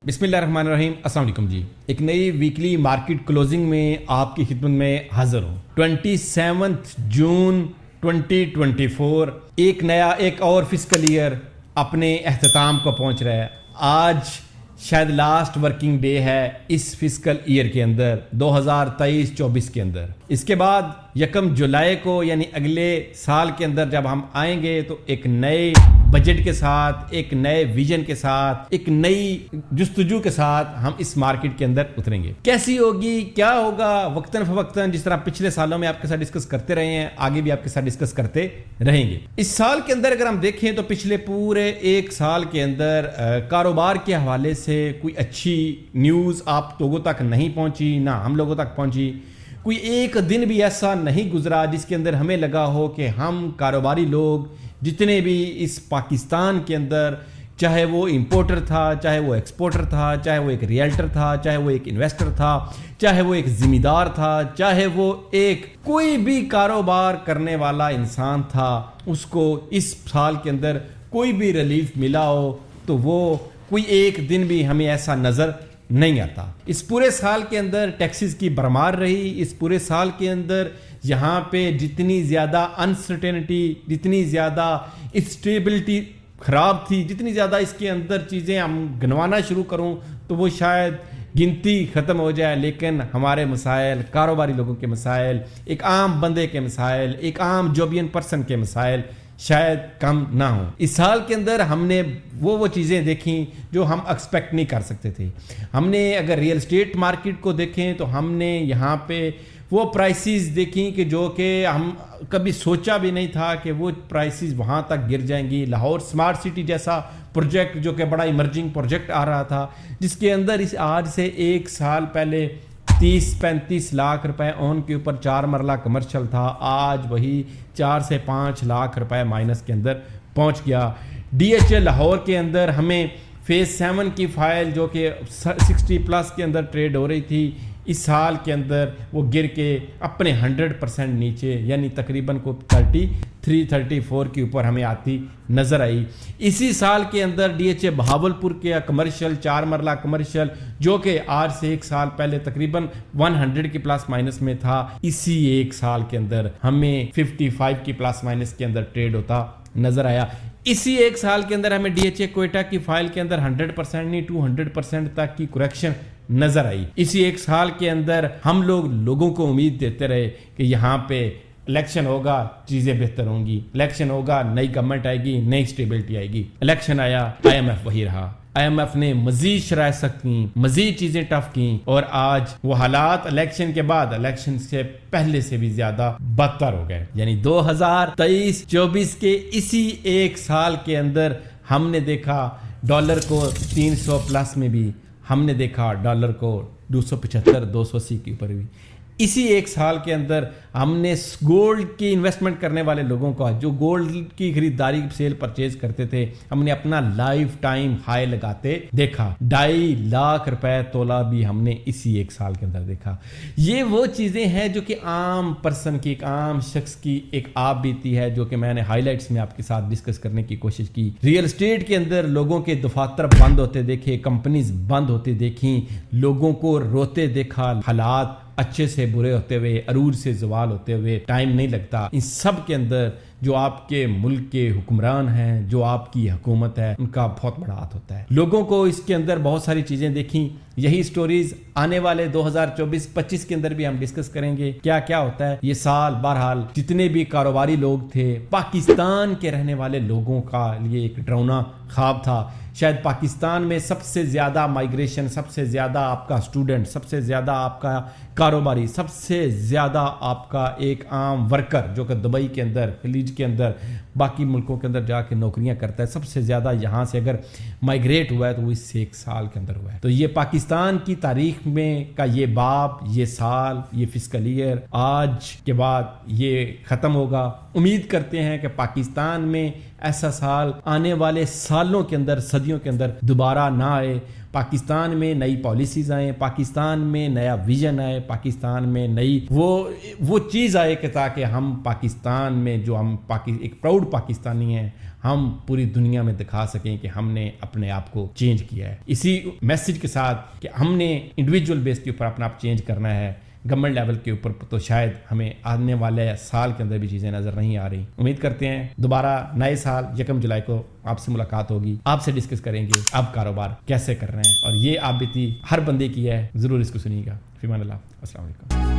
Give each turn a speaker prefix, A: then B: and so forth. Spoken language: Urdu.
A: بسم اللہ الرحمن الرحیم. السلام علیکم جی. ایک نئی ویکلی مارکیٹ کلوزنگ میں آپ کی خدمت میں حاضر ہوں. 27 جون 2024 ایک اور فسکل ایئر اپنے اختتام کو پہنچ رہا ہے. آج شاید لاسٹ ورکنگ ڈے ہے اس فسکل ایئر کے اندر 2023-24 کے اندر. اس کے بعد 1 جولائی کو یعنی اگلے سال کے اندر جب ہم آئیں گے تو ایک نئے بجٹ کے ساتھ, ایک نئے ویژن کے ساتھ, ایک نئی جستجو کے ساتھ ہم اس مارکیٹ کے اندر اتریں گے. کیسی ہوگی, کیا ہوگا, وقتاً فوقتاً جس طرح پچھلے سالوں میں آپ کے ساتھ ڈسکس کرتے رہے ہیں آگے بھی آپ کے ساتھ ڈسکس کرتے رہیں گے. اس سال کے اندر اگر ہم دیکھیں تو پچھلے پورے ایک سال کے اندر کاروبار کے حوالے سے کوئی اچھی نیوز آپ لوگوں تک نہیں پہنچی, نہ ہم لوگوں تک پہنچی. کوئی ایک دن بھی ایسا نہیں گزرا جس کے اندر ہمیں لگا ہو کہ ہم کاروباری لوگ جتنے بھی اس پاکستان کے اندر, چاہے وہ امپورٹر تھا, چاہے وہ ایکسپورٹر تھا, چاہے وہ ایک ریئلٹر تھا, چاہے وہ ایک انویسٹر تھا, چاہے وہ ایک ذمہ دار تھا, چاہے وہ ایک کوئی بھی کاروبار کرنے والا انسان تھا, اس کو اس سال کے اندر کوئی بھی ریلیف ملا ہو تو وہ کوئی ایک دن بھی ہمیں ایسا نظر نہیں آتا. اس پورے سال کے اندر ٹیکسز کی بھرمار رہی. اس پورے سال کے اندر یہاں پہ جتنی زیادہ انسرٹینٹی, جتنی زیادہ اسٹیبلٹی خراب تھی, جتنی زیادہ اس کے اندر چیزیں ہم گنوانا شروع کروں تو وہ شاید گنتی ختم ہو جائے. لیکن ہمارے مسائل, کاروباری لوگوں کے مسائل, ایک عام بندے کے مسائل, ایک عام جوبین پرسن کے مسائل شاید کم نہ ہوں. اس سال کے اندر ہم نے وہ چیزیں دیکھیں جو ہم ایکسپیکٹ نہیں کر سکتے تھے. ہم نے اگر ریئل اسٹیٹ مارکیٹ کو دیکھیں تو ہم نے یہاں پہ وہ پرائسز دیکھیں کہ جو کہ ہم کبھی سوچا بھی نہیں تھا کہ وہ پرائسز وہاں تک گر جائیں گی. لاہور سمارٹ سٹی جیسا پروجیکٹ جو کہ بڑا ایمرجنگ پروجیکٹ آ رہا تھا, جس کے اندر اس آج سے ایک سال پہلے 30-35 لاکھ روپے اون کے اوپر 4 مرلہ کمرشل تھا, آج وہی 4 سے 5 لاکھ روپے مائنس کے اندر پہنچ گیا. ڈی ایچ اے لاہور کے اندر ہمیں فیز 7 کی فائل جو کہ 60+ کے اندر ٹریڈ ہو رہی تھی, اس سال کے اندر وہ گر کے اپنے 100% نیچے یعنی تقریباً کو 33-34 کے اوپر ہمیں آتی نظر آئی. اسی سال کے اندر ڈی ایچ اے بہاولپور کے کمرشل 4 مرلہ کمرشل جو کہ آج سے ایک سال پہلے تقریباً 100 کے پلس مائنس میں تھا, اسی ایک سال کے اندر ہمیں 55 کی پلس مائنس کے اندر ٹریڈ ہوتا نظر آیا. اسی ایک سال کے اندر ہمیں ڈی ایچ اے کوئٹہ کی فائل کے اندر 100% نہیں 200% تک کی کریکشن نظر آئی. اسی ایک سال کے اندر ہم لوگوں کو امید دیتے رہے کہ یہاں پہ الیکشن ہوگا, چیزیں بہتر ہوں گی, الیکشن ہوگا, نئی گورنمنٹ آئے گی, نئی اسٹیبلٹی آئے گی. الیکشن آیا, آئی ایم ایف وہی رہا. آئی ایم ایف نے مزید شرائط سخت کیں, مزید چیزیں ٹف کیں, اور آج وہ حالات الیکشن کے بعد الیکشن سے پہلے سے بھی زیادہ بدتر ہو گئے. یعنی 2023-24 کے اسی ایک سال کے اندر ہم نے دیکھا ڈالر کو 300+ میں بھی, ہم نے دیکھا ڈالر کو 275-280 کے اوپر بھی. اسی ایک سال کے اندر ہم نے گولڈ کی انویسٹمنٹ کرنے والے لوگوں کا, جو گولڈ کی خریداری سیل پرچیز کرتے تھے, ہم نے اپنا لائف ٹائم ہائی لگاتے دیکھا. 2.5 لاکھ روپے تولہ بھی ہم نے اسی ایک سال کے اندر دیکھا. یہ وہ چیزیں ہیں جو کہ عام پرسن کی, ایک عام شخص کی ایک آپ بیتی ہے, جو کہ میں نے ہائی لائٹس میں آپ کے ساتھ ڈسکس کرنے کی کوشش کی. ریئل اسٹیٹ کے اندر لوگوں کے دفاتر بند ہوتے دیکھے, کمپنیز بند ہوتے دیکھیں, لوگوں کو روتے دیکھا, حالات اچھے سے برے ہوتے ہوئے, عروج سے زوال ہوتے ہوئے ٹائم نہیں لگتا. ان سب کے اندر جو آپ کے ملک کے حکمران ہیں, جو آپ کی حکومت ہے, ان کا بہت بڑا ہاتھ ہوتا ہے. لوگوں کو اس کے اندر بہت ساری چیزیں دیکھیں. یہی سٹوریز آنے والے 2024-25 کے اندر بھی ہم ڈسکس کریں گے کیا کیا ہوتا ہے. یہ سال بہرحال جتنے بھی کاروباری لوگ تھے, پاکستان کے رہنے والے لوگوں کا لیے ایک ڈراؤنا خواب تھا. شاید پاکستان میں سب سے زیادہ مائگریشن, سب سے زیادہ آپ کا اسٹوڈنٹ, سب سے زیادہ آپ کا کاروباری, سب سے زیادہ آپ کا ایک عام ورکر جو کہ دبئی کے اندر, خلیج کے اندر, باقی ملکوں کے اندر جا کے نوکریاں کرتا ہے, سب سے زیادہ یہاں سے اگر مائگریٹ ہوا ہے تو وہ اس سے ایک سال کے اندر ہوا ہے. تو یہ پاکستان کی تاریخ میں کا یہ باب, یہ سال, یہ فسکل ایئر آج کے بعد یہ ختم ہوگا. امید کرتے ہیں کہ پاکستان میں ایسا سال آنے والے سالوں کے اندر, صدیوں کے اندر دوبارہ نہ آئے. پاکستان میں نئی پالیسیز آئیں، پاکستان میں نیا ویژن آئے، پاکستان میں نئی وہ چیز آئے کہ تاکہ ہم پاکستان میں جو ہم ایک پراؤڈ پاکستانی ہیں، ہم پوری دنیا میں دکھا سکیں کہ ہم نے اپنے آپ کو چینج کیا ہے۔ اسی میسج کے ساتھ کہ ہم نے انڈیویجول بیس کے اوپر اپنا آپ چینج کرنا ہے، گورنمنٹ لیول کے اوپر تو شاید ہمیں آنے والے سال کے اندر بھی چیزیں نظر نہیں آ رہی۔ امید کرتے ہیں دوبارہ نئے سال 1 جولائی کو آپ سے ملاقات ہوگی، آپ سے ڈسکس کریں گے آپ کاروبار کیسے کر رہے ہیں، اور یہ آپ بیتی ہر بندے کی ہے، ضرور اس کو سنیے گا۔ فی امان اللہ، السلام علیکم۔